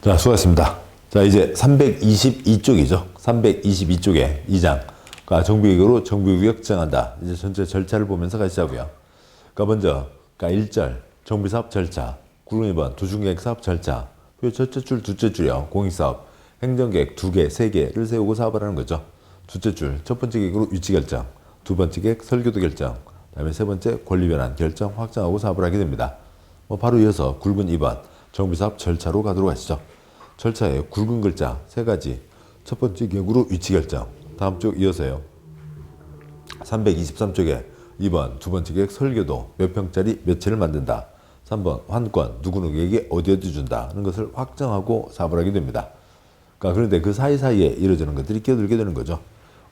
자, 수고하셨습니다. 자, 이제 322쪽이죠. 322쪽에 2장. 그러니까 정비계획으로 정비구역 정한다. 이제 전체 절차를 보면서 가시자고요. 그러니까 먼저, 그러니까 1절, 정비사업 절차. 구름 2번, 도중계획사업 절차. 그 첫째 줄, 둘째 줄이요. 공익사업. 행정계획 2개, 3개를 세우고 사업을 하는 거죠. 둘째 줄, 첫 번째 계획으로 위치 결정. 두 번째 계획 설계도 결정. 그다음에 세 번째 권리변환 결정 확정하고 사업을 하게 됩니다. 바로 이어서 굵은 2번 정비사업 절차로 가도록 하시죠. 절차에 굵은 글자 3가지. 첫 번째 계획으로 위치 결정. 다음 쪽 이어서요. 323쪽에 2번 두 번째 계획 설계도 몇 평짜리 몇 채를 만든다. 3번 환권 누구누구에게 어디 준다 하는 것을 확정하고 사업을 하게 됩니다. 그러니까 그런데 그 사이사이에 이루어지는 것들이 끼어들게 되는 거죠.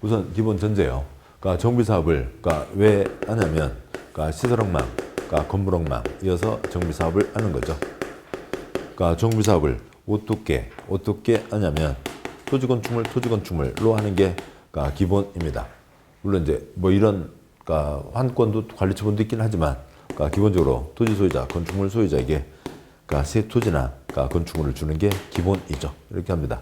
우선 기본 전제요. 그러니까 정비사업을 그러니까 왜 하냐면 그러니까 시설망, 그러니까 건물망 이어서 정비사업을 하는 거죠. 그러니까 정비사업을 어떻게 하냐면 토지건축물로 하는 게 그러니까 기본입니다. 물론 이제 뭐 이런 그러니까 환권도 관리처분도 있긴 하지만 그러니까 기본적으로 토지 소유자, 건축물 소유자에게 그러니까 새 토지나 그러니까 건축물을 주는 게 기본이죠. 이렇게 합니다.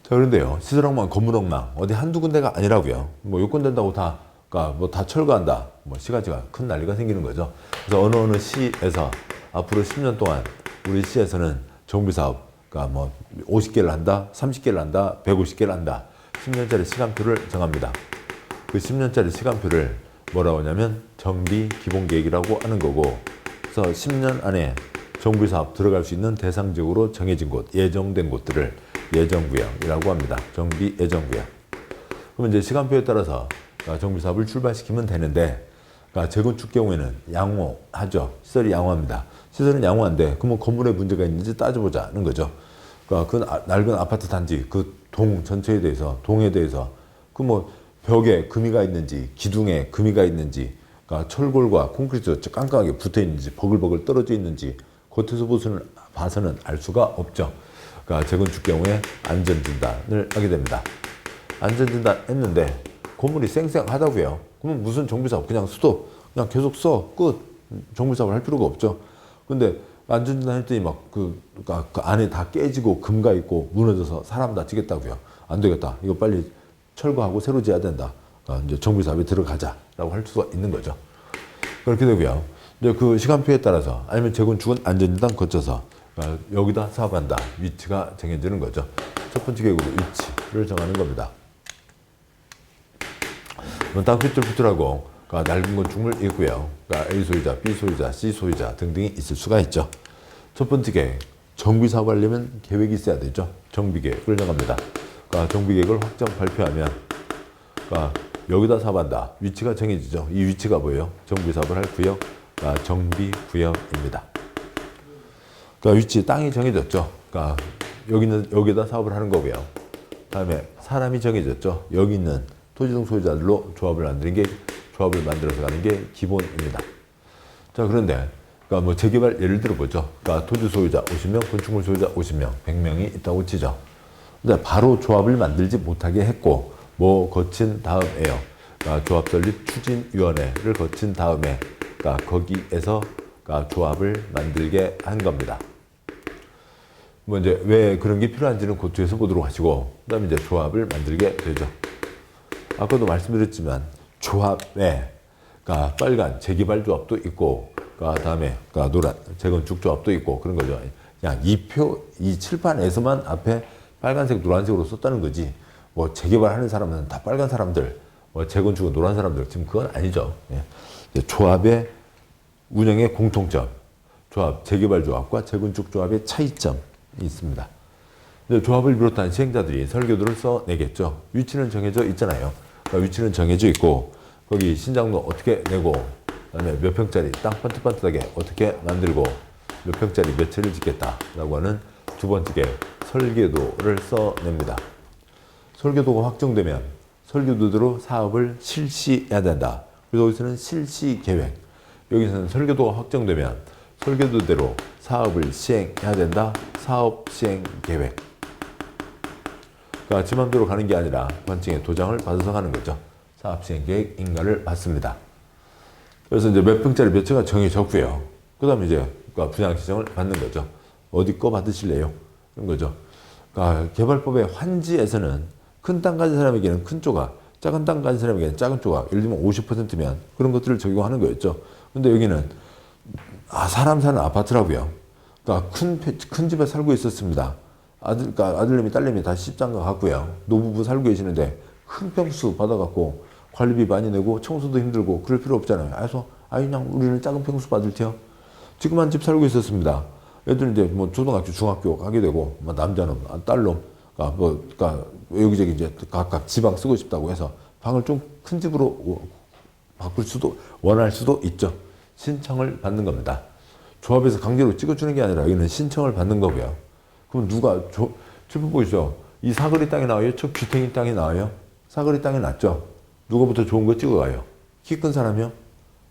자, 그런데요, 시설망, 건물망 어디 한두 군데가 아니라고요. 뭐 요건된다고 다, 그러니까 뭐 다 철거한다. 뭐 시가지가 큰 난리가 생기는 거죠. 그래서 어느 시에서 앞으로 10년 동안 우리 시에서는 정비사업, 그러니까 뭐 50개를 한다, 30개를 한다, 150개를 한다. 10년짜리 시간표를 정합니다. 그 10년짜리 시간표를 뭐라고 하냐면 정비 기본계획이라고 하는 거고, 그래서 10년 안에 정비사업 들어갈 수 있는 대상적으로 정해진 곳, 예정된 곳들을 예정구역이라고 합니다. 정비 예정구역. 그러면 이제 시간표에 따라서 정비사업을 출발시키면 되는데, 그러니까 재건축 경우에는 양호하죠. 시설이 양호합니다. 시설은 양호한데 그러면 건물에 문제가 있는지 따져보자는 거죠. 그러니까 그 낡은 아파트 단지 그 동 전체에 대해서, 동에 대해서 그 뭐 벽에 금이가 있는지 기둥에 금이가 있는지, 그러니까 철골과 콘크리트 깡깡하게 붙어 있는지 버글버글 떨어져 있는지 겉에서 봐서는 알 수가 없죠. 그러니까 재건축 경우에 안전진단을 하게 됩니다. 안전진단 했는데 건물이 쌩쌩하다고요. 그러면 무슨 정비사업 그냥 스톱, 그냥 계속 써 끝. 정비사업을 할 필요가 없죠. 근데 안전진단 했더니 그러니까 그 안에 다 깨지고 금가 있고 무너져서 사람 다치겠다고요. 안 되겠다. 이거 빨리 철거하고 새로 지어야 된다. 그러니까 이제 정비사업에 들어가자라고 할 수가 있는 거죠. 그렇게 되고요. 이제 그 시간표에 따라서 아니면 재건축은 안전진단 거쳐서 그러니까 여기다 사업한다. 위치가 정해지는 거죠. 첫 번째 계획으로 위치를 정하는 겁니다. 딱 삐뚤삐뚤하고 그러니까 낡은 건축물 있고요. 그러니까 A 소유자, B 소유자, C 소유자 등등이 있을 수가 있죠. 첫 번째 계획, 정비사업 하려면 계획이 있어야 되죠. 정비계획을 정합니다. 그러니까 정비계획을 확정 발표하면 그러니까 여기다 사업한다. 위치가 정해지죠. 이 위치가 뭐예요? 정비사업을 할 구역, 그러니까 정비구역입니다. 그러니까 위치, 땅이 정해졌죠. 그러니까 여기다 사업을 하는 거고요. 다음에 사람이 정해졌죠. 여기 있는 토지등 소유자들로 조합을 만들어서 가는 게 기본입니다. 자, 그런데 그러니까 뭐 재개발 예를 들어 보죠. 그러니까 토지 소유자 50명, 건축물 소유자 50명, 100명이 있다고 치죠. 근데 바로 조합을 만들지 못하게 했고 뭐 거친 다음에요. 그러니까 조합 설립 추진위원회를 거친 다음에 그러니까 거기에서 그러니까 조합을 만들게 한 겁니다. 뭐 이제 왜 그런 게 필요한지는 그 뒤에서 보도록 하시고, 그다음에 이제 조합을 만들게 되죠. 아까도 말씀드렸지만 조합에 그러니까 빨간 재개발 조합도 있고, 그러니까 다음에 그러니까 노란 재건축 조합도 있고 그런 거죠. 그냥 이 칠판에서만 앞에 빨간색, 노란색으로 썼다는 거지. 뭐 재개발하는 사람은 다 빨간 사람들, 뭐 재건축은 노란 사람들, 지금 그건 아니죠. 예. 조합의 운영의 공통점, 조합 재개발 조합과 재건축 조합의 차이점이 있습니다. 조합을 비롯한 시행자들이 설계도를 써내겠죠. 위치는 정해져 있잖아요. 그러니까 위치는 정해져 있고 거기 신장도 어떻게 내고, 그다음에 몇 평짜리 땅 반듯반듯하게 어떻게 만들고 몇 평짜리 몇 채를 짓겠다라고 하는 두 번째 게 설계도를 써냅니다. 설계도가 확정되면 설계도대로 사업을 실시해야 된다. 그래서 여기서는 실시계획, 여기서는 설계도가 확정되면 설계도대로 사업을 시행해야 된다. 사업시행계획. 그러니까 지 맘대로 가는 게 아니라 관청의 도장을 받아서 가는 거죠. 사업시행계획 인가를 받습니다. 그래서 이제 몇 평짜리 몇 채가 정해졌고요. 그 다음에 이제 분양 지정을 받는 거죠. 어디 거 받으실래요? 그런 거죠. 그러니까 개발법의 환지에서는 큰 땅 가진 사람에게는 큰 조각, 작은 땅 가진 사람에게는 작은 조각, 예를 들면 50%면 그런 것들을 적용하는 거였죠. 근데 여기는 사람 사는 아파트라고요. 그러니까 큰 집에 살고 있었습니다. 그러니까 아들님이 딸님이 다 시집장가 갔고요. 노부부 살고 계시는데 큰 평수 받아갖고 관리비 많이 내고 청소도 힘들고 그럴 필요 없잖아요. 그래서 그냥 우리는 작은 평수 받을 테요. 지금 한 집 살고 있었습니다. 애들 이제 뭐 초등학교, 중학교 가게 되고, 뭐 남자는 딸놈, 그러니까 여기저기 이제 각각 지방 쓰고 싶다고 해서 방을 좀 큰 집으로 바꿀 수도 원할 수도 있죠. 신청을 받는 겁니다. 조합에서 강제로 찍어주는 게 아니라 여기는 신청을 받는 거고요. 그럼 누가 칠판 보이죠? 이 사거리 땅이 나와요? 저 귀탱이 땅이 나와요? 사거리 땅이 낫죠. 누가부터 좋은 거 찍어가요? 키 큰 사람이요?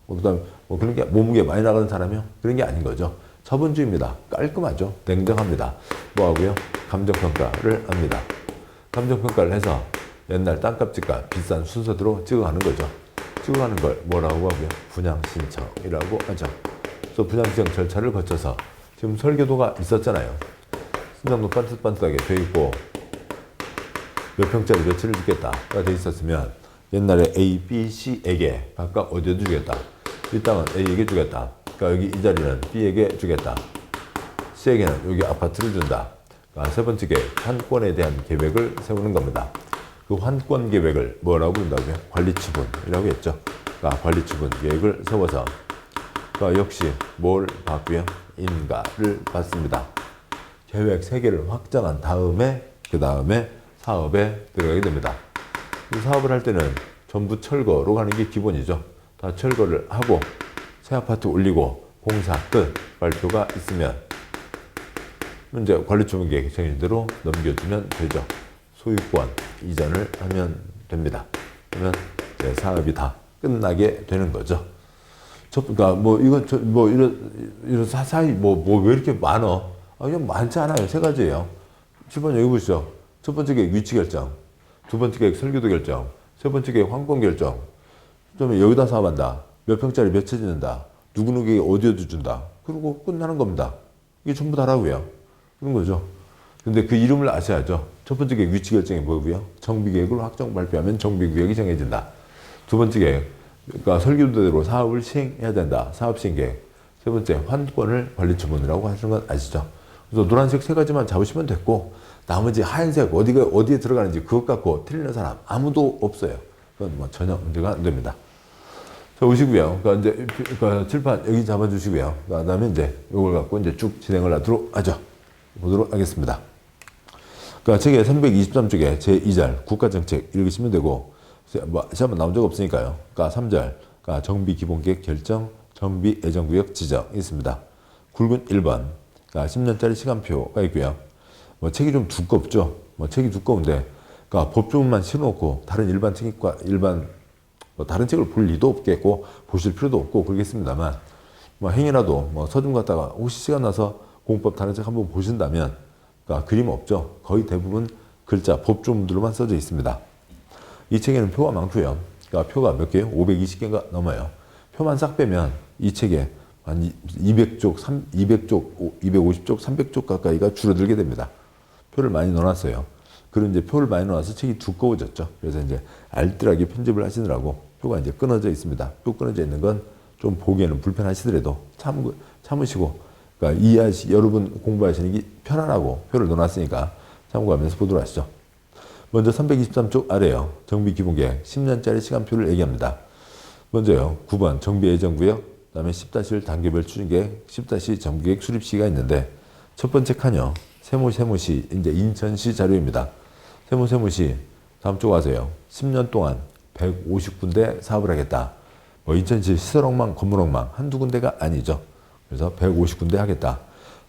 그다음 뭐 그런 게 몸무게 많이 나가는 사람이요? 그런 게 아닌 거죠. 자본주의입니다. 깔끔하죠. 냉정합니다. 뭐 하고요? 감정평가를 합니다. 감정평가를 해서 옛날 땅값집값 비싼 순서대로 찍어가는 거죠. 찍어가는 걸 뭐라고 하고요? 분양신청이라고 하죠. 그래서 분양신청 절차를 거쳐서 지금 설계도가 있었잖아요. 신장도 반듯반듯하게 돼 있고 몇 평짜리 며칠을 주겠다가 돼 있었으면 옛날에 A, B, C에게 각각 어디에도 주겠다. 이 땅은 A에게 주겠다. 그러니까 여기 이 자리는 B에게 주겠다. C에게는 여기 아파트를 준다. 그러니까 세 번째 계획, 환권에 대한 계획을 세우는 겁니다. 그 환권 계획을 뭐라고 부른다고요? 관리처분이라고 했죠. 그러니까 관리처분 계획을 세워서 그러니까 역시 뭘 받고요? 인가를 받습니다. 계획 3개를 확정한 다음에 그 다음에 사업에 들어가게 됩니다. 사업을 할 때는 전부 철거로 가는 게 기본이죠. 다 철거를 하고 새 아파트 올리고 공사 끝 발표가 있으면 이제 관리처분 계획 정해진대로 넘겨주면 되죠. 소유권 이전을 하면 됩니다. 그러면 이제 사업이 다 끝나게 되는 거죠. 그러니까 뭐 이런 사사이 뭐 왜 이렇게 많어? 그냥 많지 않아요. 3가지예요. 7번 여기 보시죠. 첫 번째 계획 위치 결정, 두 번째 계획 설계도 결정, 세 번째 계획 환권 결정. 좀 여기다 사업한다. 몇 평짜리 몇 채 짓는다. 누구누구에게 어디에도 준다. 그리고 끝나는 겁니다. 이게 전부 다라고요. 그런 거죠. 근데 그 이름을 아셔야죠. 첫 번째 계획 위치 결정이 뭐고요? 정비계획을 확정 발표하면 정비구역이 정해진다. 두 번째 계획, 그러니까 설계도대로 사업을 시행해야 된다. 사업 시행 계획. 세 번째, 환권을 관리처분이라고 하시는 건 아시죠? 그래서 노란색 3가지만 잡으시면 됐고, 나머지 하얀색 어디에 들어가는지 그것 갖고 틀리는 사람 아무도 없어요. 그건 뭐 전혀 문제가 안 됩니다. 자, 오시고요. 그러니까 이제 칠판 여기 잡아주시고요. 그다음에 이제 이걸 갖고 이제 쭉 진행을 하도록 하죠. 보도록 하겠습니다. 그러니까 책의 323쪽에 제2절 국가정책 읽으시면 되고, 뭐 시험은 나온 적 없으니까요. 그러니까 3절 그러니까 정비 기본계획 결정, 정비 예정구역 지정 있습니다. 굵은 1번 그러니까 10년짜리 시간표가 있고요. 뭐 책이 좀 두껍죠. 뭐 책이 두꺼운데, 그러니까 법조문만 실어놓고 다른 일반 책과 뭐 다른 책을 볼 리도 없겠고 보실 필요도 없고 그러겠습니다만, 뭐 행여라도 뭐 서점 갔다가 혹시 시간 나서 공법 다른 책 한번 보신다면, 그러니까 그림 없죠. 거의 대부분 글자 법조문들로만 써져 있습니다. 이 책에는 표가 많고요. 그러니까 표가 몇 개요? 520개가 넘어요. 표만 싹 빼면 이 책에 한 200쪽, 200쪽, 250쪽, 300쪽 가까이가 줄어들게 됩니다. 표를 많이 넣어놨어요. 그런 이제 표를 많이 넣어서 책이 두꺼워졌죠. 그래서 이제 알뜰하게 편집을 하시느라고 표가 이제 끊어져 있습니다. 표 끊어져 있는 건 좀 보기에는 불편하시더라도 참으시고, 그러니까 여러분 공부하시는 게 편안하고 표를 넣어놨으니까 참고하면서 보도록 하시죠. 먼저 323쪽 아래요. 정비기본계획 10년짜리 시간표를 얘기합니다. 먼저요. 9번 정비예정구역, 그 다음에 10-1 단계별 추진계획, 10- 정비계획 수립시가 있는데, 첫 번째 칸이요. 세무시, 이제 인천시 자료입니다. 세무시, 다음 쪽 와서요. 10년 동안 150군데 사업을 하겠다. 뭐 인천시 시설엉망, 건물엉망 한두 군데가 아니죠. 그래서 150군데 하겠다.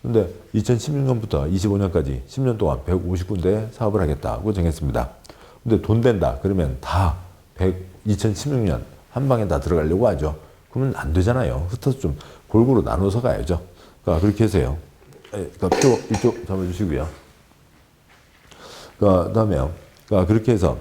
근데 2016년부터 25년까지 10년 동안 150군데 사업을 하겠다고 정했습니다. 근데 돈 된다. 그러면 다 2016년 한 방에 다 들어가려고 하죠. 그러면 안 되잖아요. 흩어서 좀 골고루 나눠서 가야죠. 그러니까 그렇게 해서요. 그러니까 표 이쪽 잡아주시고요. 그 다음에요. 그러니까 그렇게 해서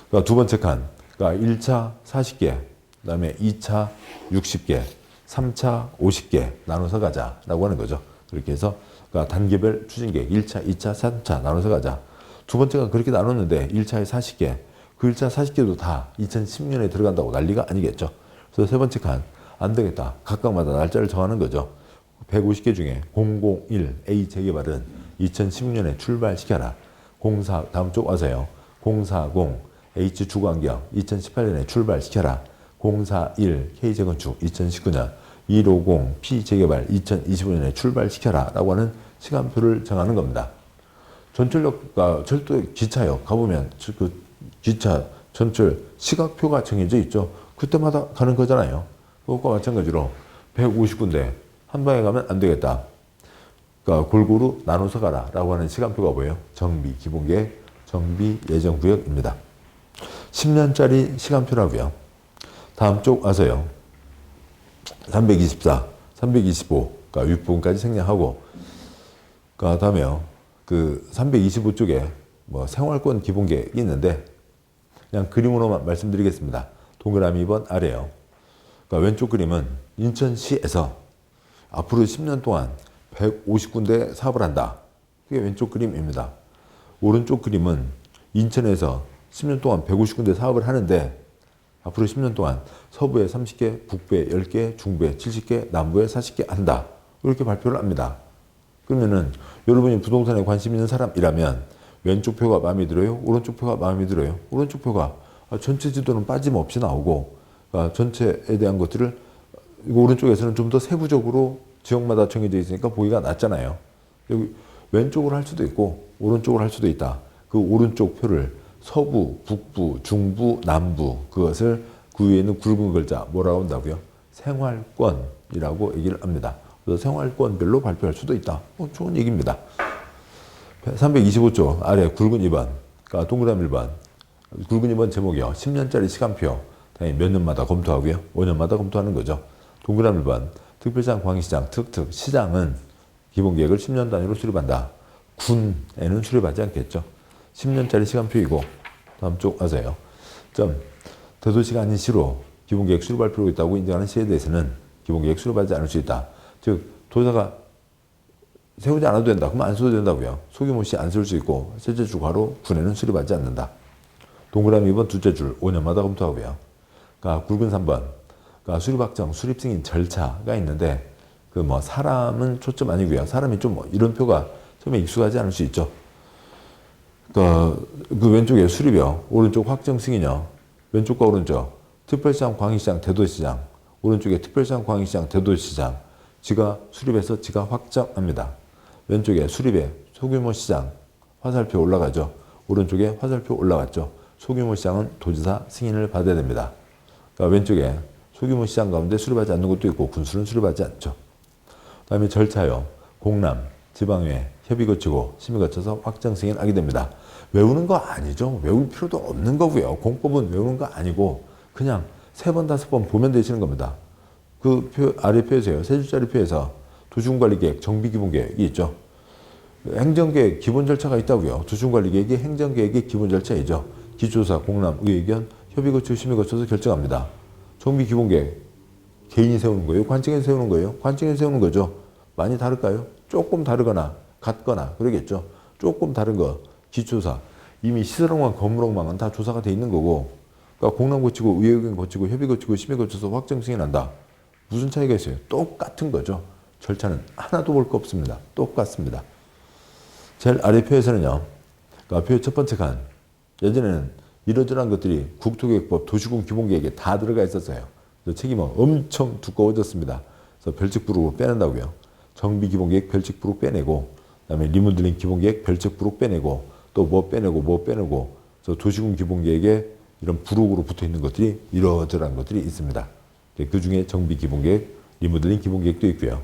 그러니까 두 번째 칸, 그러니까 1차 40개, 그 다음에 2차 60개, 3차 50개 나눠서 가자라고 하는 거죠. 그렇게 해서 그러니까 단계별 추진계획 1차, 2차, 3차 나눠서 가자. 두 번째가 그렇게 나눴는데 1차에 40개, 그 1차 40개도 다 2010년에 들어간다고 난리가 아니겠죠. 그래서 세 번째 칸, 안 되겠다. 각각마다 날짜를 정하는 거죠. 150개 중에 001A 재개발은 2016년에 출발시켜라. 04, 다음 쪽 와서요. 040 H 주거환경 2018년에 출발시켜라. 041 K 재건축 2019년, 150 P 재개발 2025년에 출발시켜라 라고 하는 시간표를 정하는 겁니다. 전철역과 철도 기차역 가보면 그 기차 전철 시각표가 정해져 있죠. 그때마다 가는 거잖아요. 그것과 마찬가지로 150군데 한 방에 가면 안 되겠다. 그러니까 골고루 나눠서 가라 라고 하는 시간표가 뭐예요? 정비 기본계획, 정비 예정구역입니다. 10년짜리 시간표라고요. 다음 쪽 와서요. 324, 325, 그러니까 윗부분까지 생략하고, 그 다음에요. 그 325쪽에 뭐 생활권 기본계획이 있는데, 그냥 그림으로만 말씀드리겠습니다. 동그라미 2번 아래요. 그러니까 왼쪽 그림은 인천시에서 앞으로 10년 동안 150군데 사업을 한다. 그게 왼쪽 그림입니다. 오른쪽 그림은 인천에서 10년 동안 150군데 사업을 하는데 앞으로 10년 동안 서부에 30개, 북부에 10개, 중부에 70개, 남부에 40개 한다. 이렇게 발표를 합니다. 그러면은 여러분이 부동산에 관심 있는 사람이라면 왼쪽 표가 마음에 들어요? 오른쪽 표가 마음에 들어요? 오른쪽 표가 전체 지도는 빠짐없이 나오고 전체에 대한 것들을 오른쪽에서는 좀 더 세부적으로 지역마다 정해져 있으니까 보기가 낫잖아요. 여기 왼쪽으로 할 수도 있고 오른쪽으로 할 수도 있다. 그 오른쪽 표를 서부, 북부, 중부, 남부 그것을 그 위에 있는 굵은 글자 뭐라고 한다고요? 생활권이라고 얘기를 합니다. 그래서 생활권별로 발표할 수도 있다. 좋은 얘기입니다. 325쪽 아래 굵은 2번, 그러니까 동그라미 1번, 굵은 2번 제목이요. 10년짜리 시간표. 몇 년마다 검토하고요. 5년마다 검토하는 거죠. 동그라미 1번, 특별시장, 광역시장, 특특, 시장은 기본계획을 10년 단위로 수립한다. 군에는 수립하지 않겠죠. 10년짜리 시간표이고, 다음 쪽 와서요. 대도시가 아닌 시로 기본계획 수립할 필요가 있다고 인정하는 시에 대해서는 기본계획 수립하지 않을 수 있다. 즉, 도사가 세우지 않아도 된다. 그러면 안 써도 된다고요. 소규모 시 안 쓸 수 있고, 실제 주가로 군에는 수립하지 않는다. 동그라미 2번 두째 줄 5년마다 검토하고요. 그러니까 굵은 3번. 그러니까 수립 확정, 수립 승인 절차가 있는데, 그 뭐 사람은 초점 아니고요. 사람이 좀 이런 표가 처음에 익숙하지 않을 수 있죠. 그 왼쪽에 수립이요. 오른쪽 확정 승인이요. 왼쪽과 오른쪽. 특별시장, 광역시장, 대도시장. 오른쪽에 특별시장, 광역시장, 대도시장. 지가 수립해서 지가 확정합니다. 왼쪽에 수립에 소규모 시장 화살표 올라가죠. 오른쪽에 화살표 올라갔죠. 소규모 시장은 도지사 승인을 받아야 됩니다. 그러니까 왼쪽에 소규모 시장 가운데 수립하지 않는 것도 있고 군수는 수립하지 않죠. 그 다음에 절차요. 공람, 지방의회, 협의 거치고 심의 거쳐서 확정 승인하게 됩니다. 외우는 거 아니죠. 외울 필요도 없는 거고요. 공법은 외우는 거 아니고 그냥 3번, 5번 보면 되시는 겁니다. 그 표, 아래 표에서요. 3줄짜리 표에서 도시군관리계획, 정비기본계획이 있죠. 행정계획 기본 절차가 있다고요. 도시군관리계획이 행정계획의 기본 절차이죠. 기초조사, 공람, 의견, 협의 거치고 심의 거쳐서 결정합니다. 정비기본계획 개인이 세우는 거예요? 관청에서 세우는 거예요? 관청에서 세우는 거죠. 많이 다를까요? 조금 다르거나 같거나 그러겠죠. 조금 다른 거 기초조사. 이미 시설망, 건물망은 다 조사가 돼 있는 거고 그러니까 공람 거치고 의견 거치고 협의 거치고 심의 거쳐서 확정 승인한다. 무슨 차이가 있어요? 똑같은 거죠. 절차는 하나도 볼 거 없습니다. 똑같습니다. 제일 아래 표에서는요. 그러니까 표 첫 번째 칸. 예전에는 이러저러한 것들이 국토계획법, 도시군 기본계획에 다 들어가 있었어요. 책이 엄청 두꺼워졌습니다. 그래서 별책부록으로 빼낸다고요. 정비기본계획 별책부록 빼내고 그다음에 리모델링 기본계획 별책부록 빼내고 또 뭐 빼내고 뭐 빼내고 그래서 도시군 기본계획에 이런 부록으로 붙어있는 것들이 이러저러한 것들이 있습니다. 그 중에 정비기본계획, 리모델링 기본계획도 있고요.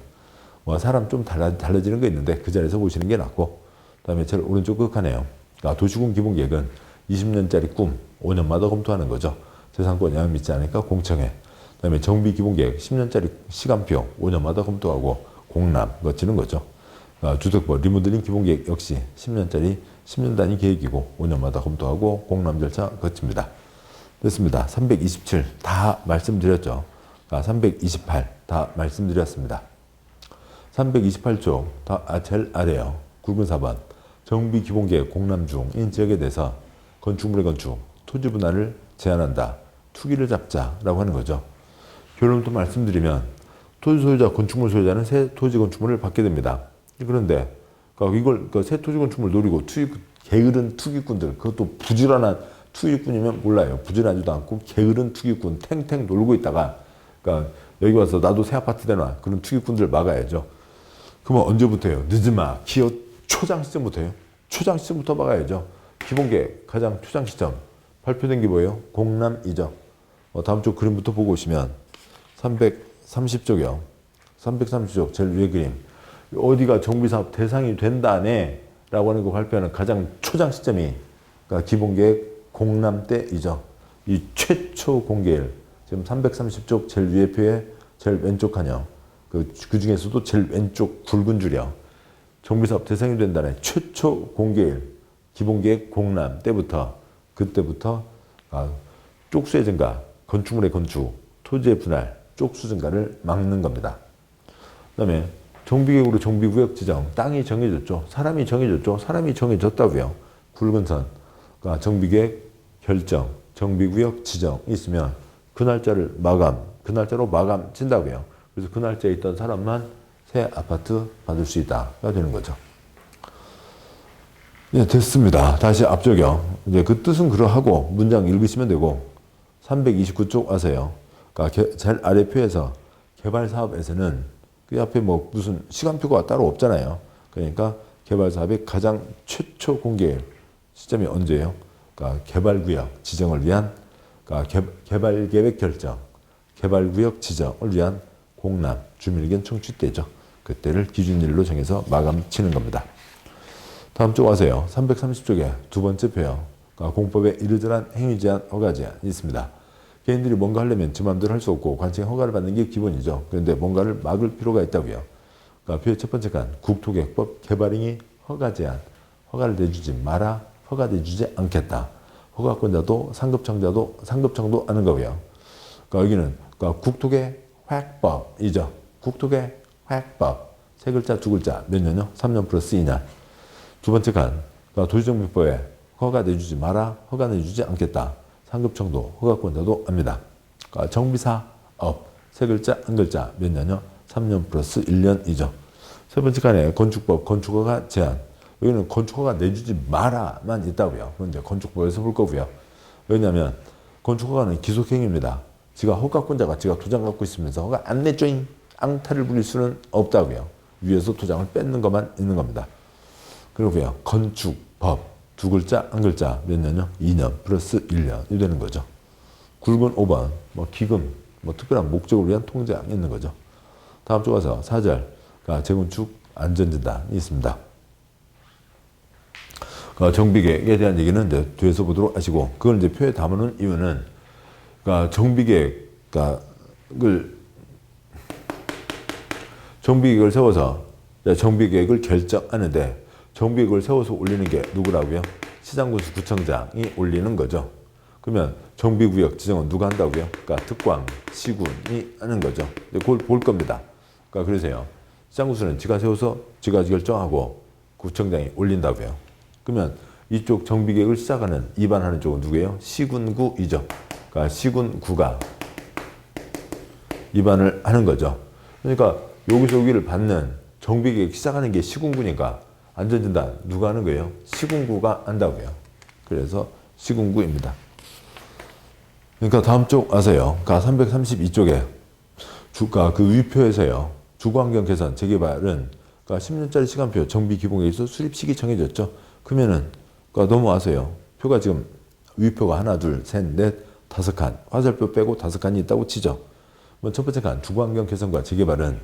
뭐 사람 좀 달라지는 거 있는데 그 자리에서 보시는 게 낫고 그다음에 제일 오른쪽 끝하네요. 그러니까 도시군 기본계획은 20년짜리 꿈 5년마다 검토하는 거죠. 재산권 영향 믿지 않으니까 공청회. 그다음에 정비기본계획 10년짜리 시간표 5년마다 검토하고 공람 거치는 거죠. 그러니까 주택법 리모델링 기본계획 역시 10년짜리 10년 단위 계획이고 5년마다 검토하고 공람 절차 거칩니다. 됐습니다. 327 다 말씀드렸죠. 328 다 말씀드렸습니다. 328조 제일 아래요. 굵은 4번. 정비 기본계획 공람 중인 지역에 대해서 건축물의 건축, 토지 분할을 제한한다. 투기를 잡자라고 하는 거죠. 결론부터 말씀드리면 토지 소유자, 건축물 소유자는 새 토지 건축물을 받게 됩니다. 그런데 이걸 새 토지 건축물을 노리고 게으른 투기꾼들, 그것도 부지런한 투기꾼이면 몰라요. 부지런하지도 않고 게으른 투기꾼 탱탱 놀고 있다가 여기 와서 나도 새 아파트 내놔. 그런 투기꾼들 막아야죠. 그러면 언제부터예요? 늦은마 기어 초장 시점부터예요. 초장 시점부터 막아야죠. 기본계획 가장 초장 시점 발표된 게 뭐예요? 공람이죠. 다음 쪽 그림부터 보고 오시면 330쪽이요. 330쪽 제일 위에 그림. 어디가 정비사업 대상이 된다네 라고 하는 거 발표하는 가장 초장 시점이 기본계획 공람 때이죠. 이 최초 공개일 지금 330쪽 제일 위에 표에 제일 왼쪽 칸이요. 그 중에서도 제일 왼쪽 굵은 줄이요. 정비사업 대상이 된다네 최초 공개일 기본계획 공람 때부터 그때부터 쪽수의 증가, 건축물의 건축, 토지의 분할, 쪽수 증가를 막는 겁니다. 그 다음에 정비계획으로 정비구역 지정, 땅이 정해졌죠. 사람이 정해졌죠. 사람이 정해졌다고요. 굵은 선, 정비계획 결정, 정비구역 지정이 있으면 그 날짜를 그 날짜로 마감 친다고요. 그래서 그 날짜에 있던 사람만 새 아파트 받을 수 있다가 되는 거죠. 예, 됐습니다. 다시 앞쪽이요. 이제 그 뜻은 그러하고 문장 읽으시면 되고 329쪽 와서요. 제일 아래 표에서 개발 사업에서는 그 앞에 무슨 시간표가 따로 없잖아요. 그러니까 개발 사업의 가장 최초 공개 시점이 언제예요? 개발구역 지정을 위한 개발계획 결정, 개발구역 지정을 위한 공람, 주민의견 청취 때죠. 그때를 기준일로 정해서 마감 치는 겁니다. 다음 쪽 와서요. 330쪽에 두 번째 표요. 공법에 이르저한 행위 제한, 허가 제한이 있습니다. 개인들이 뭔가 하려면 지 마음대로 할 수 없고 관청의 허가를 받는 게 기본이죠. 그런데 뭔가를 막을 필요가 있다고요. 표의 첫 번째 칸 국토계획법 개발행위 허가 제한, 허가를 내주지 마라, 허가 내주지 않겠다. 허가권자도 상급청도 아는 거고요. 여기는 국토계획법이죠. 국토계획법 세 글자 두 글자 몇 년요? 3년 플러스 2년. 두 번째 칸 도시정비법에 허가 내주지 마라, 허가 내주지 않겠다. 상급청도 허가권자도 압니다. 정비사업 세 글자 한 글자 몇 년요? 3년 플러스 1년이죠. 세 번째 칸에 건축법 건축허가 제한. 여기는 건축허가 내주지 마라만 있다고요. 그건 이제 건축법에서 볼 거고요. 왜냐하면 건축허가는 기속행위입니다. 지가 허가권자가 지가 도장 갖고 있으면서 허가 안 내줘잉 앙탈을 부릴 수는 없다고요. 위에서 도장을 뺏는 것만 있는 겁니다. 그리고요. 건축법 두 글자 한 글자 몇 년요? 2년 플러스 1년이 되는 거죠. 굵은 5번 기금 특별한 목적을 위한 통장이 있는 거죠. 다음 쪽 와서 4절 재건축 안전진단이 있습니다. 정비계획에 대한 얘기는 이제 뒤에서 보도록 하시고 그걸 이제 표에 담아놓은 이유는 정비계획을 세워서 정비계획을 결정하는데 정비계획을 세워서 올리는 게 누구라고요? 시장군수 구청장이 올리는 거죠. 그러면 정비구역 지정은 누가 한다고요? 특광, 시군이 하는 거죠. 그걸 볼 겁니다. 그러세요. 시장군수는 지가 세워서 지가 결정하고 구청장이 올린다고요. 그러면 이쪽 정비계획을 시작하는 입안하는 쪽은 누구예요? 시군구이죠. 시군구가 입안을 하는 거죠. 그러니까 여기서 여기를 받는 정비계획 시작하는 게 시군구니까 안전진단 누가 하는 거예요? 시군구가 한다고요. 그래서 시군구입니다. 그러니까 다음 쪽 와서요. 332쪽에 그 위표에서요. 주거환경 개선 재개발은 10년짜리 시간표 정비기본계획에서 수립 시기 정해졌죠. 그러면은 넘어와서요. 표가 지금 위표가 하나, 둘, 셋, 넷, 다섯 칸. 화살표 빼고 다섯 칸이 있다고 치죠. 첫 번째 칸 주거환경 개선과 재개발은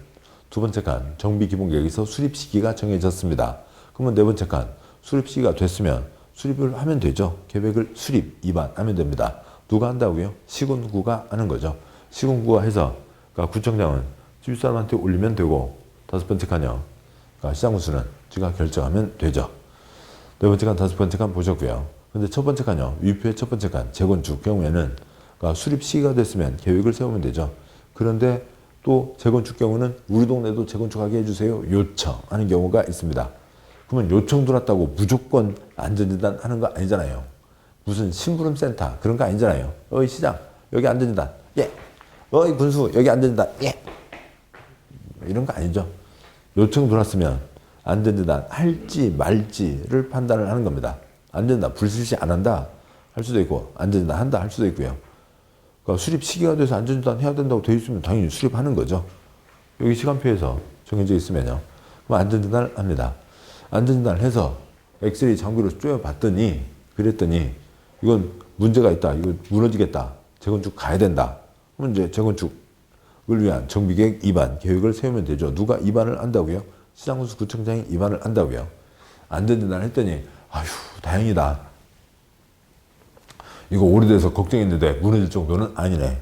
두 번째 칸 정비기본계획에서 수립 시기가 정해졌습니다. 그러면 네 번째 칸 수립 시기가 됐으면 수립을 하면 되죠. 계획을 수립, 입안하면 됩니다. 누가 한다고요? 시군구가 하는 거죠. 시군구가 해서 구청장은 집사람한테 올리면 되고 다섯 번째 칸이요. 시장군수는 지가 결정하면 되죠. 네 번째 칸, 다섯 번째 칸 보셨고요. 근데 첫 번째 칸이요. 위표의 첫 번째 칸 재건축 경우에는 수립 시기가 됐으면 계획을 세우면 되죠. 그런데 또 재건축 경우는 우리 동네도 재건축하게 해주세요. 요청하는 경우가 있습니다. 그러면 요청 들어왔다고 무조건 안전진단 하는 거 아니잖아요. 무슨 심부름센터 그런 거 아니잖아요. 어이 시장 여기 안전진단 예. 어이 군수 여기 안전진단 예. 이런 거 아니죠. 요청 들어왔으면 안전진단 할지 말지를 판단을 하는 겁니다. 안전진단 불실시 안 한다 할 수도 있고 안전진단 한다 할 수도 있고요. 그러니까 수립 시기가 돼서 안전진단 해야 된다고 되어 있으면 당연히 수립하는 거죠. 여기 시간표에서 정해져 있으면요. 그럼 안전진단을 합니다. 안전진단을 해서 엑스레이 장비로 쪼여봤더니 그랬더니 이건 문제가 있다. 이거 무너지겠다. 재건축 가야 된다. 그럼 이제 재건축을 위한 정비계획 입안 계획을 세우면 되죠. 누가 입안을 한다고요? 시장군수 구청장이 입안을 한다고요. 안전진단을 했더니 아휴 다행이다. 이거 오래돼서 걱정했는데 무너질 정도는 아니네.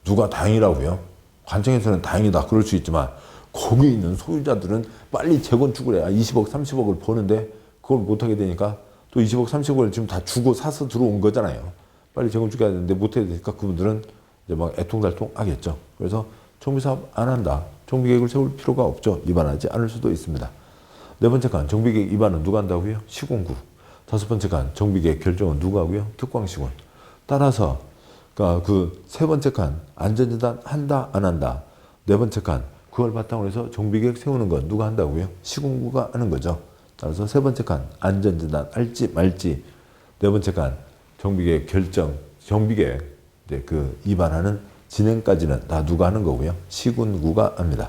누가 다행이라고요? 관청에서는 다행이다 그럴 수 있지만 거기 있는 소유자들은 빨리 재건축을 해야 20억 30억을 버는데 그걸 못하게 되니까 또 20억 30억을 지금 다 주고 사서 들어온 거잖아요. 빨리 재건축해야 되는데 못해야 되니까 그분들은 이제 막 애통달통 하겠죠. 그래서 정비사업 안 한다. 정비계획을 세울 필요가 없죠. 입안하지 않을 수도 있습니다. 네 번째 칸 정비계획 입안은 누가 한다고요? 시군구. 다섯 번째 칸 정비계획 결정은 누가 하고요? 특광시군. 따라서 그러니까 그 세 번째 칸 안전진단 한다 안 한다. 네 번째 칸 그걸 바탕으로 해서 정비계획 세우는 건 누가 한다고요? 시군구가 하는 거죠. 따라서 세 번째 칸 안전진단 할지 말지. 네 번째 칸 정비계획 결정 정비계획 이제 그 입안하는 진행까지는 다 누가 하는 거고요. 시군구가 합니다.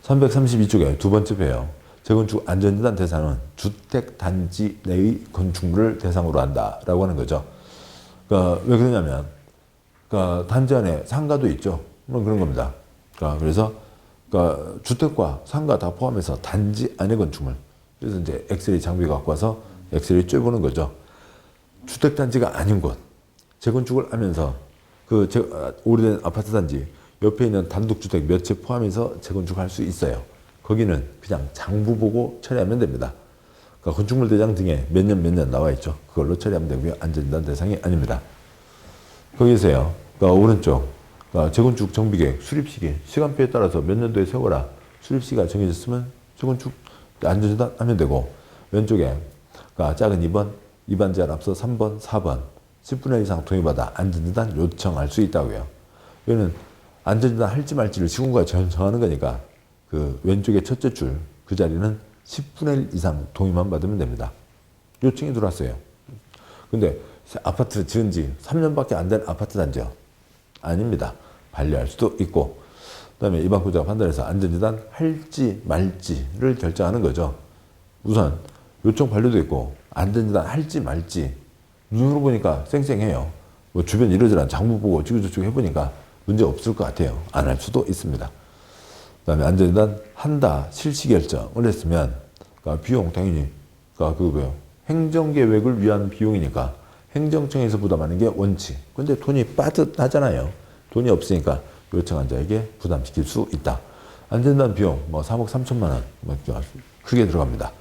332쪽에 두 번째 표요. 재건축 안전진단 대상은 주택단지 내의 건축물을 대상으로 한다라고 하는 거죠. 그러니까 왜 그러냐면 그러니까 단지 안에 상가도 있죠. 그런 겁니다. 그래서 주택과 상가 다 포함해서 단지 안의 건축물. 그래서 이제 엑스레이 장비 갖고 와서 엑스레이 쬐보는 거죠. 주택단지가 아닌 곳 재건축을 하면서 그 오래된 아파트 단지 옆에 있는 단독주택 몇 채 포함해서 재건축할 수 있어요. 거기는 그냥 장부 보고 처리하면 됩니다. 그러니까 건축물 대장 등에 몇 년 나와 있죠. 그걸로 처리하면 되고요. 안전진단 대상이 아닙니다. 거기서요. 그러니까 오른쪽 그러니까 재건축 정비계획 수립 시기 시간표에 따라서 몇 년도에 세워라. 수립 시기가 정해졌으면 재건축 안전진단 하면 되고 왼쪽에 그러니까 작은 2번 입안 제한 앞서 3번 4번 10분의 1 이상 동의받아 안전진단 요청할 수 있다고요. 이거는 안전진단 할지 말지를 시군구가 정하는 거니까 그 왼쪽에 첫째 줄 그 자리는 10분의 1 이상 동의만 받으면 됩니다. 요청이 들어왔어요. 근데 아파트 지은 지 3년밖에 안 된 아파트 단지요. 아닙니다. 반려할 수도 있고 그다음에 입안구조가 판단해서 안전진단 할지 말지를 결정하는 거죠. 우선 요청 반려도 있고 안전진단 할지 말지 눈으로 보니까 쌩쌩해요. 뭐 주변 이러저러한 장부 보고 어쩌고저쩌고 해보니까 문제 없을 것 같아요. 안 할 수도 있습니다. 그 다음에 안전진단 한다 실시 결정을 했으면 그러니까 비용 당연히 그러니까 그거요. 행정계획을 위한 비용이니까 행정청에서 부담하는 게 원칙. 근데 돈이 빠듯하잖아요. 돈이 없으니까 요청한 자에게 부담시킬 수 있다. 안전진단 비용 뭐 3억 3천만 원 뭐 크게 들어갑니다.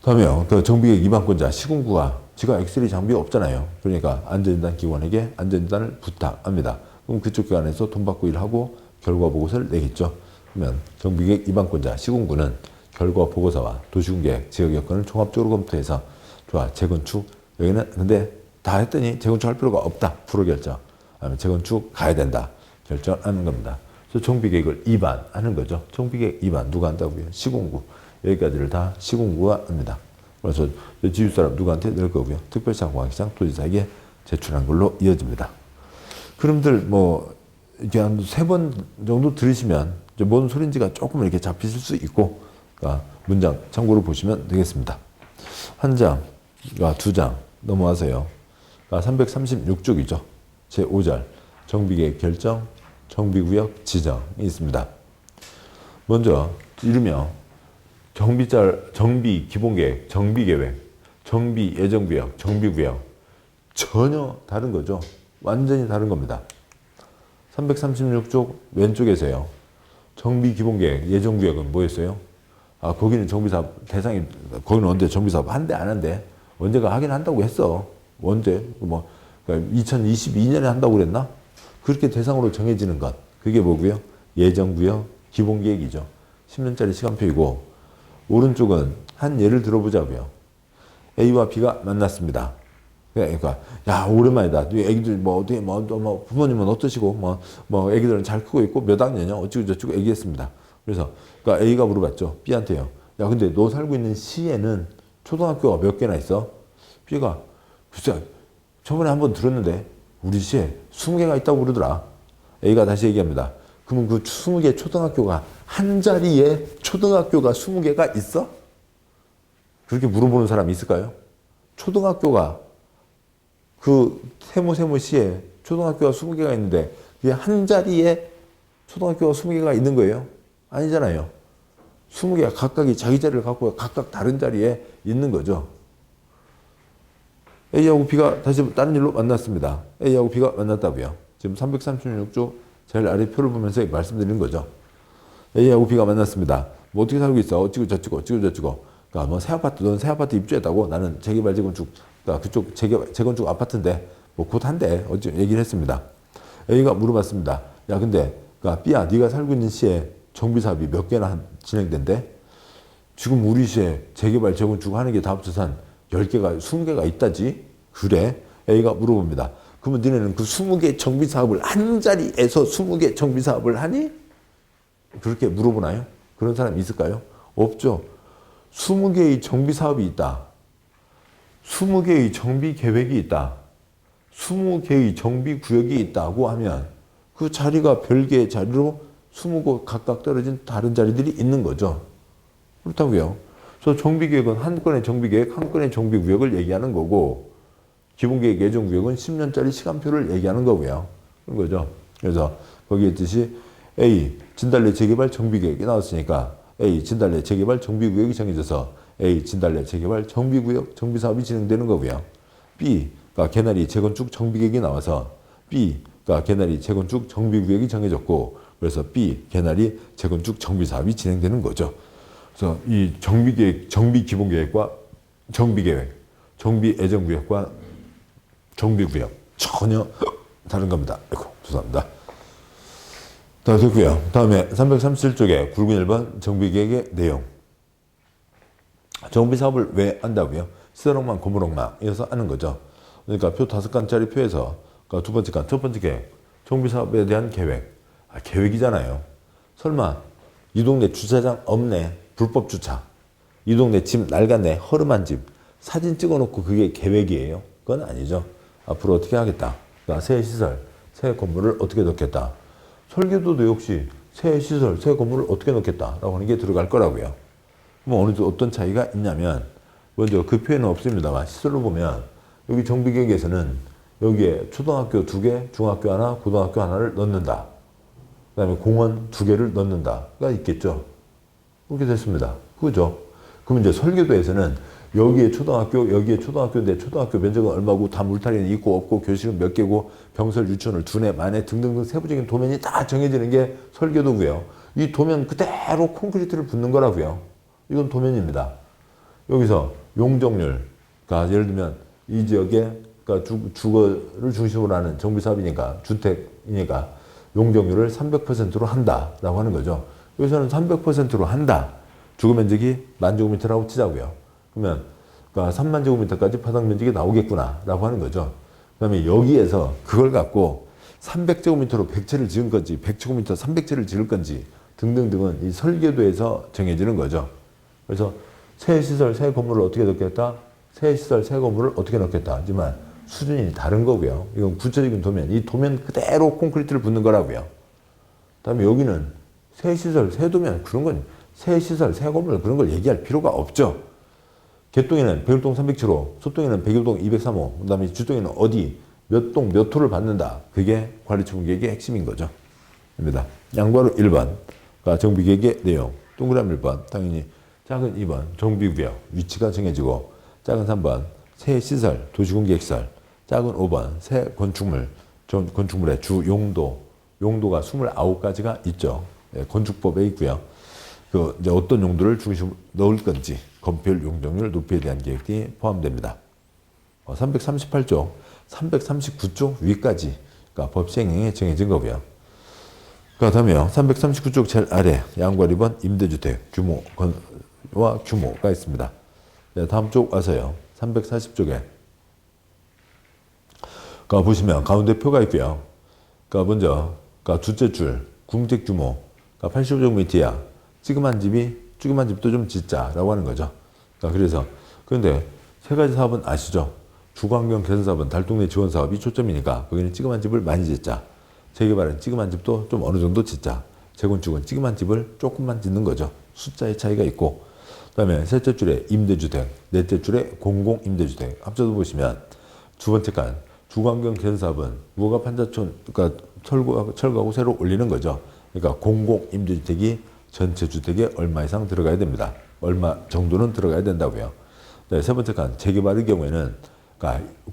다음에요. 그 정비계획 입안권자 시군구가 지가 엑스레이 장비 없잖아요. 그러니까 안전진단 기관에게 안전진단을 부탁합니다. 그럼 그쪽 기관에서 돈 받고 일하고 결과 보고서를 내겠죠. 그러면 정비계획 입안권자 시군구는 결과 보고서와 도시군계획 지역 여건을 종합적으로 검토해서 좋아 재건축 여기는 근데 다 했더니 재건축할 필요가 없다. 불허 결정. 아니면 재건축 가야 된다. 결정하는 겁니다. 그래서 정비계획을 입안하는 거죠. 정비계획 입안 누가 한다고요? 시군구. 여기까지를 다 시군구가 합니다. 그래서 지휘사람 누구한테 낼 거고요. 특별시장, 공항시장, 도지사에게 제출한 걸로 이어집니다. 그럼들 뭐 이렇게 한 3번 정도 들으시면 뭔 소린지가 조금 이렇게 잡히실 수 있고 그러니까 문장 참고로 보시면 되겠습니다. 한 장, 2장 넘어와서요. 그러니까 336쪽이죠. 제5절 정비계획 결정, 정비구역 지정이 있습니다. 먼저 이르며 정비 기본계획, 정비계획, 정비 예정구역, 정비구역 전혀 다른 거죠. 완전히 다른 겁니다. 336쪽 왼쪽에서요. 정비 기본계획, 예정구역은 뭐였어요? 아, 거기는 정비사업 대상이, 거기는 언제 정비사업 한대 안 한대? 언제가 하긴 한다고 했어. 언제? 뭐, 그러니까 2022년에 한다고 그랬나? 그렇게 대상으로 정해지는 것. 그게 뭐고요? 예정구역 기본계획이죠. 10년짜리 시간표이고 오른쪽은 한 예를 들어보자고요. A와 B가 만났습니다. 그러니까 야 오랜만이다. 애기들 뭐 어디 뭐 부모님은 어떠시고 뭐 애기들은 잘 크고 있고 몇 학년이냐 어찌고 저찌고 얘기했습니다. 그래서 그러니까 A가 물어봤죠. B한테요. 야 근데 너 살고 있는 시에는 초등학교가 몇 개나 있어? B가 글쎄 저번에 한번 들었는데 우리 시에 20개가 있다고 그러더라. A가 다시 얘기합니다. 그러면 그 20개 초등학교가 한 자리에 초등학교가 20개가 있어? 그렇게 물어보는 사람이 있을까요? 초등학교가 그 세모시에 초등학교가 20개가 있는데 그게 한 자리에 초등학교가 20개가 있는 거예요? 아니잖아요. 20개가 각각이 자기 자리를 갖고 각각 다른 자리에 있는 거죠. A하고 B가 다시 다른 일로 만났습니다. A하고 B가 만났다고요. 지금 336조 제일 아래 표를 보면서 말씀드리는 거죠. A하고 B가 만났습니다. 뭐 어떻게 살고 있어? 어찌고 저찌고 그러니까 뭐 새 아파트, 넌 새 아파트 입주했다고? 나는 재개발 재건축, 그러니까 그쪽 재건축 아파트인데 뭐 곧 한대. 어찌 얘기를 했습니다. A가 물어봤습니다. 야 근데 그러니까 B야 네가 살고 있는 시에 정비 사업이 몇 개나 진행된대? 지금 우리 시에 재개발 재건축 하는 게 다 합쳐서 한 10개가 20개가 있다지? 그래? A가 물어봅니다. 그러면 너네는 그 20개 정비 사업을 한 자리에서 20개 정비 사업을 하니? 그렇게 물어보나요? 그런 사람이 있을까요? 없죠. 20개의 정비 사업이 있다. 20개의 정비 계획이 있다. 20개의 정비 구역이 있다고 하면 그 자리가 별개의 자리로 20곳 각각 떨어진 다른 자리들이 있는 거죠. 그렇다고요. 그래서 정비계획은 한 건의 정비계획, 한 건의 정비구역을 얘기하는 거고 기본계획 예정구역은 10년짜리 시간표를 얘기하는 거고요. 그런 거죠. 그래서 거기에 있듯이 A, 진달래 재개발 정비계획이 나왔으니까 A, 진달래 재개발 정비구역이 정해져서 A, 진달래 재개발 정비구역 정비사업이 진행되는 거고요. B가 개나리 재건축 정비계획이 나와서 B가 개나리 재건축 정비구역이 정해졌고 그래서 B, 개나리 재건축 정비사업이 진행되는 거죠. 그래서 이 정비계획, 정비기본계획과 정비계획, 정비예정구역과 정비구역 전혀 다른 겁니다. 아이고, 죄송합니다. 다 됐고요. 다음에 337쪽에 굵은 1번 정비계획의 내용. 정비사업을 왜 한다고요? 시설업만 고물업만 이어서 하는 거죠. 그러니까 표 5칸짜리 표에서 그러니까 두 번째 칸, 첫 번째 계획, 정비사업에 대한 계획. 계획이잖아요. 설마 이 동네 주차장 없네. 불법 주차. 이 동네 집 낡았네. 허름한 집. 사진 찍어놓고 그게 계획이에요? 그건 아니죠. 앞으로 어떻게 하겠다. 그러니까 새 시설, 새 건물을 어떻게 넣겠다. 설계도도 역시 새 시설, 새 건물을 어떻게 넣겠다라고 하는 게 들어갈 거라고요. 그럼 어느 정도 어떤 차이가 있냐면 먼저 그 표에는 없습니다만 시설로 보면 여기 정비계획에서는 여기에 초등학교 2개, 중학교 하나, 고등학교 하나를 넣는다. 그 다음에 공원 2개를 넣는다가 있겠죠. 그렇게 됐습니다. 그죠? 그럼 이제 설계도에서는 여기에 초등학교인데 초등학교 면적은 얼마고 다 물타리는 있고 없고 교실은 몇 개고 병설 유치원을 2네 만에 등등등 세부적인 도면이 다 정해지는 게 설계도고요. 이 도면 그대로 콘크리트를 붓는 거라고요. 이건 도면입니다. 여기서 용적률, 그러니까 예를 들면 이 지역에 그러니까 주거를 중심으로 하는 정비사업이니까 주택이니까 용적률을 300%로 한다라고 하는 거죠. 여기서는 300%로 한다. 주거면적이 10,000제곱미터라고 치자고요. 그러면 그러니까 30,000제곱미터까지 파닥면적이 나오겠구나 라고 하는 거죠. 그 다음에 여기에서 그걸 갖고 300제곱미터로 100채를 지은 건지 100제곱미터 300채를 지을 건지 등등등은 이 설계도에서 정해지는 거죠. 그래서 새 시설, 새 건물을 어떻게 넣겠다? 새 시설, 새 건물을 어떻게 넣겠다? 하지만 수준이 다른 거고요. 이건 구체적인 도면, 이 도면 그대로 콘크리트를 붓는 거라고요. 그 다음에 여기는 새 시설, 새 도면 그런 건 새 시설, 새 건물 그런 걸 얘기할 필요가 없죠. 개동에는 백일동 307호, 소동에는 백일동 203호, 그 다음에 주동에는 어디, 몇 동, 몇 호를 받는다. 그게 관리처분계획의 핵심인 거죠. 입니다. 양바로 1번, 그러니까 정비계획의 내용. 동그라미 1번, 당연히 작은 2번, 정비구역, 위치가 정해지고, 작은 3번, 새 시설, 도시공개시설, 작은 5번, 새 건축물, 건축물의 주 용도, 용도가 29가지가 있죠. 예, 건축법에 있고요. 그 이제 어떤 용도를 중심으로 넣을 건지 건폐율, 용적률, 높이에 대한 계획이 포함됩니다. 338조, 339조 위까지 그러니까 법 시행령에 정해진 거고요. 그 다음에요. 339쪽 제일 아래 양과 2번 임대주택 규모와 규모가 있습니다. 네, 다음 쪽 와서요. 340쪽에 보시면 가운데 표가 있고요. 먼저 둘째 줄 궁택 규모 85제곱미터야. 찌그만 집도 좀 짓자라고 하는 거죠. 그래서 그런데 세 가지 사업은 아시죠? 주거환경 개선 사업은 달동네 지원 사업이 초점이니까 거기는 찌그만 집을 많이 짓자. 재개발은 찌그만 집도 좀 어느 정도 짓자. 재건축은 찌그만 집을 조금만 짓는 거죠. 숫자의 차이가 있고. 그다음에 셋째 줄에 임대주택, 넷째 줄에 공공임대주택. 합쳐서 보시면 두 번째 칸 주거환경 개선 사업은 무허가 판자촌, 그러니까 철거하고 새로 올리는 거죠. 그러니까 공공임대주택이 전체 주택에 얼마 이상 들어가야 됩니다. 얼마 정도는 들어가야 된다고요. 네, 세 번째 칸 재개발의 경우에는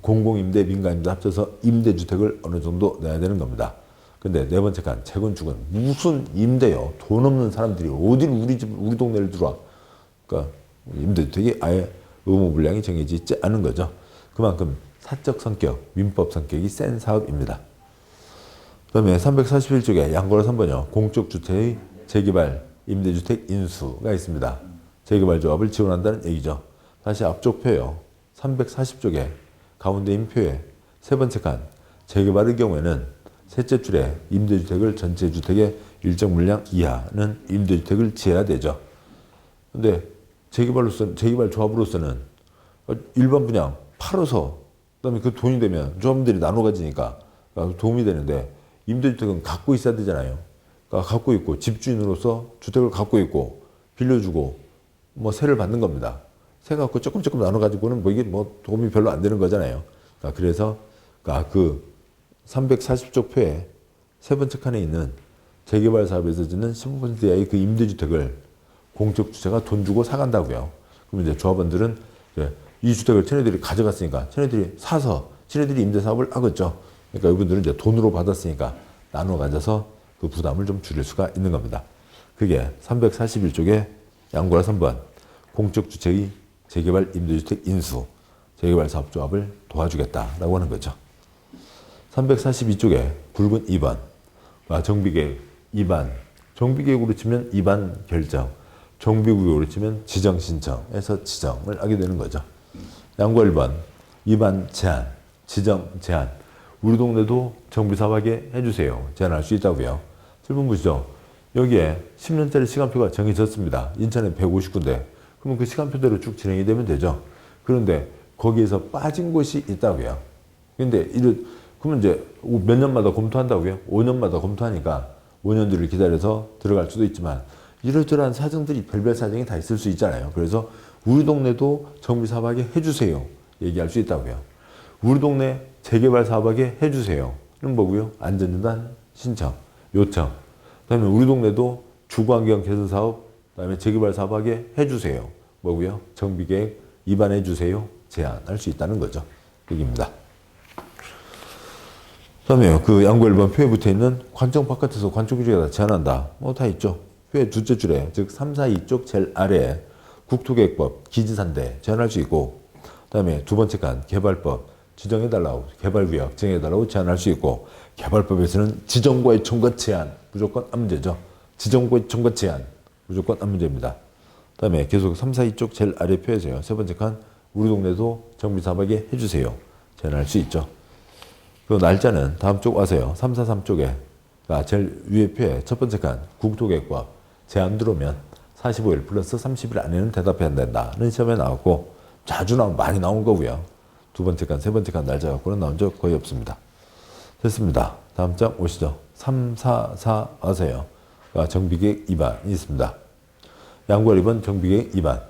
공공임대, 민간임대 합쳐서 임대주택을 어느 정도 내야 되는 겁니다. 근데 네 번째 칸 재건축은 무슨 임대요? 돈 없는 사람들이 어딜 우리 동네를 들어와? 그러니까 임대주택이 아예 의무 분량이 정해져 있지 않은 거죠. 그만큼 사적 성격, 민법 성격이 센 사업입니다. 그다음에 341쪽에 양거로 3번이요. 공적 주택의 재개발, 임대주택 인수가 있습니다. 재개발 조합을 지원한다는 얘기죠. 다시 앞쪽 표요. 340쪽에 가운데인 표에 세 번째 칸 재개발의 경우에는 셋째 줄에 임대주택을 전체 주택의 일정 물량 이하는 임대주택을 지어야 되죠. 근데 재개발 조합으로서는 일반 분양 팔아서 그다음에 그 돈이 되면 조합원들이 나눠 가지니까 도움이 되는데 임대주택은 갖고 있어야 되잖아요. 그러니까 갖고 있고 집주인으로서 주택을 갖고 있고 빌려주고 세를 받는 겁니다. 세 갖고 조금 나눠 가지고는 이게 도움이 별로 안 되는 거잖아요. 그래서 그 340쪽 표에 세 번째 칸에 있는 재개발 사업에서 짓는 15% 이하의 그 임대주택을 공적 주체가 돈 주고 사간다고요. 그럼 이제 조합원들은 이 주택을 쟤네들이 가져갔으니까 쟤네들이 사서 쟤네들이 임대 사업을 하겠죠. 그러니까 이분들은 이제 돈으로 받았으니까 나눠 가져서 그 부담을 좀 줄일 수가 있는 겁니다. 그게 341쪽에 양구라 3번 공적 주체의 재개발 임대주택 인수, 재개발 사업조합을 도와주겠다라고 하는 거죠. 342쪽에 굵은 2번, 정비계획 2반, 정비계획으로 치면 2반 결정, 정비구역으로 치면 지정 신청에서 지정을 하게 되는 거죠. 양구 1번, 2반 제한, 지정 제한. 우리 동네도 정비사업하게 해주세요. 제한할 수 있다고요. 7번 보시죠. 여기에 10년짜리 시간표가 정해졌습니다. 인천에 150군데. 그러면 그 시간표대로 쭉 진행이 되면 되죠. 그런데 거기에서 빠진 곳이 있다고요. 근데 그러면 이제 몇 년마다 검토한다고요? 5년마다 검토하니까 5년 뒤를 기다려서 들어갈 수도 있지만 이러저러한 사정들이 별별 사정이 다 있을 수 있잖아요. 그래서 우리 동네도 정비 사업하게 해주세요. 얘기할 수 있다고요. 우리 동네 재개발 사업하게 해주세요. 이런 거고요. 안전진단 신청, 요청. 그다음에 우리 동네도 주거환경 개선 사업, 그다음에 재개발 사업하게 해주세요. 뭐고요? 정비계획 입안해 주세요. 제안할 수 있다는 거죠. 여기입니다. 그다음에 그 양구 1번 표에 붙어 있는 관청 바깥에서 관청 규제가 제한한다. 다 있죠. 표의 둘째 줄에 즉 342쪽 제일 아래에 국토계획법 기지산대 제한할 수 있고, 그다음에 두 번째 칸 개발법 지정해달라고 개발구역 정해달라고 제한할 수 있고, 개발법에서는 지정과의 청구 제한 무조건 안 문제죠. 지정과의 청구 제한 무조건 안 문제입니다. 그다음에 계속 342쪽 제일 아래 표에서요. 세 번째 칸 우리 동네도 정비사업하게 해주세요. 제한할 수 있죠. 그 날짜는 다음 쪽 와서요. 343쪽에 제일 위에 표에 첫 번째 칸 국토계획법 제한 들어오면 45일 플러스 30일 안에는 대답해야 된다는 시험에 나왔고, 자주 많이 나온 거고요. 두 번째 칸, 세 번째 칸 날짜 갖고는 나온 적 거의 없습니다. 됐습니다. 다음 장 오시죠. 344 와서요. 정비계획 위반이 있습니다. 양구 1번 정비계획 위반.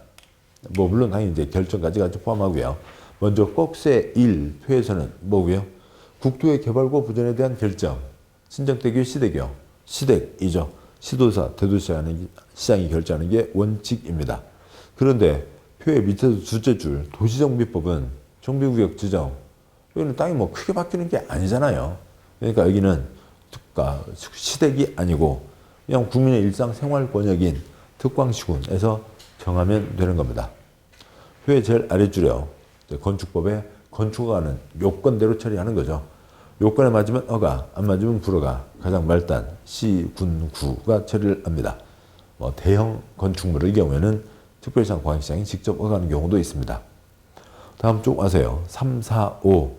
물론 당연히 이제 결정까지 같이 포함하고요. 먼저 꼭세 1 표에서는 뭐고요? 국토의 개발과 부전에 대한 결정. 신정대교, 시대교. 시댁이죠. 시도사, 대도시장이 결정하는 게 원칙입니다. 그런데 표의 밑에서 둘째 줄 도시정비법은 정비구역 지정. 여기는 땅이 크게 바뀌는 게 아니잖아요. 그러니까 여기는 시댁이 아니고 그냥 국민의 일상생활 번역인 특광시군에서 정하면 되는 겁니다. 표의 제일 아래줄이요. 건축법에 건축하는 요건대로 처리하는 거죠. 요건에 맞으면 어가, 안 맞으면 불어가 가장 말단 시, 군, 구가 처리를 합니다. 대형 건축물의 경우에는 특별시장, 광역시장이 직접 어가는 경우도 있습니다. 다음 쪽 아세요. 3, 4, 5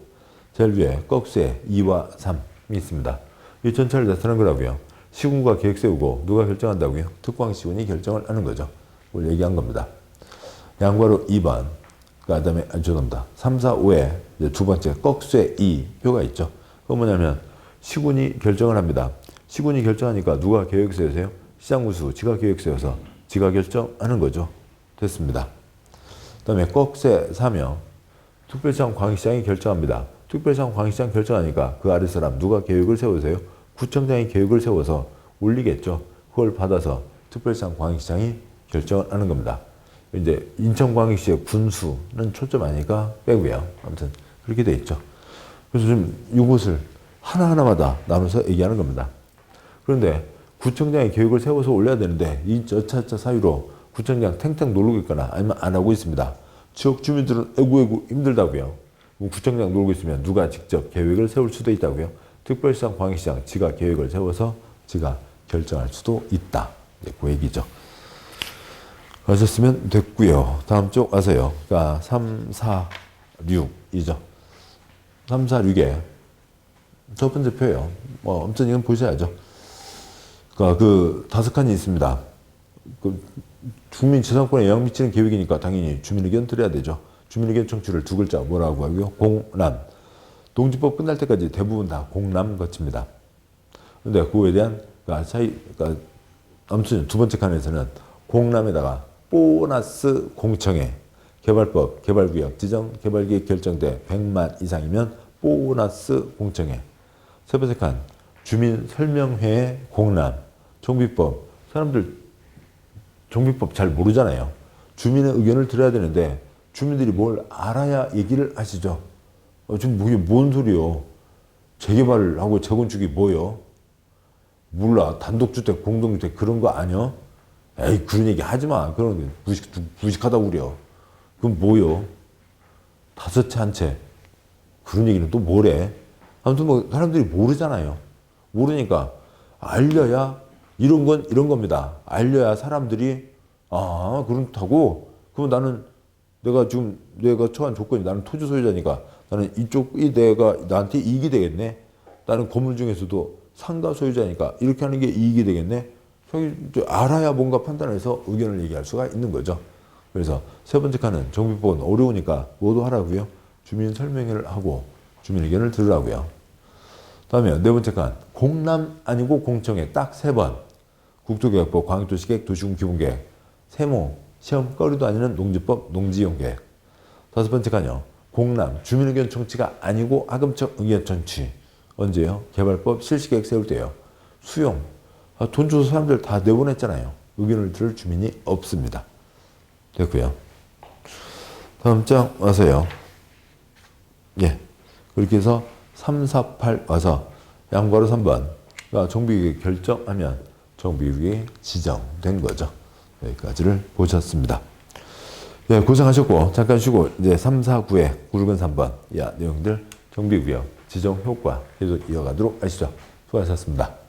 제일 위에 꺽쇠 2와 3이 있습니다. 이 전체를 나타낸 거라고요. 시군과 계획 세우고 누가 결정한다고요? 특광시군이 결정을 하는 거죠. 그걸 얘기한 겁니다. 양괄호 2번 그 다음에 죄송합니다. 3, 4, 5에 두 번째 꺽쇠 2 표가 있죠. 그건 뭐냐면 시군이 결정을 합니다. 시군이 결정하니까 누가 계획 세우세요? 시장군수 지가 계획 세워서 지가 결정하는 거죠. 됐습니다. 그 다음에 꺽쇠 3명 특별시장 광역시장이 결정합니다. 특별시장 광역시장 결정하니까 그 아래 사람 누가 계획을 세우세요? 구청장이 계획을 세워서 올리겠죠. 그걸 받아서 특별시장 광역시장이 결정을 하는 겁니다. 이제 인천광역시의 군수는 초점 아니니까 빼고요. 아무튼 그렇게 돼 있죠. 그래서 좀 이것을 하나하나마다 나눠서 얘기하는 겁니다. 그런데 구청장이 계획을 세워서 올려야 되는데 이 저차차 사유로 구청장 탱탱 놀고 있거나 아니면 안 하고 있습니다. 지역 주민들은 에구에구 힘들다고요. 구청장 놀고 있으면 누가 직접 계획을 세울 수도 있다고요. 특별시장, 광역시장 지가 계획을 세워서 지가 결정할 수도 있다. 그 얘기죠. 아셨으면 됐고요. 다음 쪽 아세요. 그러니까 3, 4, 6이죠. 3, 4, 6에 첫 번째 표예요. 아무튼 이건 보셔야죠. 그러니까 그 5칸이 있습니다. 그 국민 재산권에 영향 미치는 계획이니까 당연히 주민의견 드려야 되죠. 주민의견 청취를 두 글자 뭐라고 하고요? 공람. 동지법 끝날 때까지 대부분 다 공람 거칩니다. 근데 그거에 대한 그러니까 아무튼 두 번째 칸에서는 공람에다가 보너스 공청회 개발법, 개발구역, 지정, 개발계획 결정돼 100만 이상이면 보너스 공청회. 세 번째 칸 주민설명회의 공람. 정비법. 사람들 정비법 잘 모르잖아요. 주민의 의견을 들어야 되는데 주민들이 뭘 알아야 얘기를 하시죠. 지금 그게 뭔 소리요? 재개발을 하고 재건축이 뭐요? 몰라. 단독주택, 공동주택 그런 거 아니요? 에이 그런 얘기 하지 마. 그런 게 부식하다고 그래요. 그럼 뭐요? 5채 한 채. 그런 얘기는 또 뭐래? 아무튼 뭐 사람들이 모르잖아요. 모르니까 알려야 이런 건 이런 겁니다. 알려야 사람들이 그렇다고 그럼 나는 내가 처한 조건이 나는 토지 소유자니까 나는 이쪽이 내가 나한테 이익이 되겠네. 나는 건물 중에서도 상가 소유자니까 이렇게 하는 게 이익이 되겠네. 저기 알아야 뭔가 판단해서 의견을 얘기할 수가 있는 거죠. 그래서 세 번째 칸은 정비법은 어려우니까 뭐도 하라고요? 주민 설명회를 하고 주민 의견을 들으라고요. 다음에 네 번째 칸 공람 아니고 공청회 딱 3번. 국토계획법, 광역도시계획, 도시군 기본계획, 세모, 시험거리도 아니는 농지법, 농지이용계획. 5번째 칸요. 공람, 주민의견 청취가 아니고 하금적 의견 청취. 언제요? 개발법 실시계획 세울 때요. 수용. 돈 줘서 사람들 다 내보냈잖아요. 의견을 들을 주민이 없습니다. 됐고요. 다음 장 와서요. 예. 그렇게 해서 3, 4, 8 와서 양괄호 3번. 정비계획 결정하면 정비계획이 지정된 거죠. 여기까지를 보셨습니다. 예, 고생하셨고 잠깐 쉬고 이제 3, 4, 9에 굵은 3번 내용들 정비구역 지정 효과 계속 이어가도록 하시죠. 수고하셨습니다.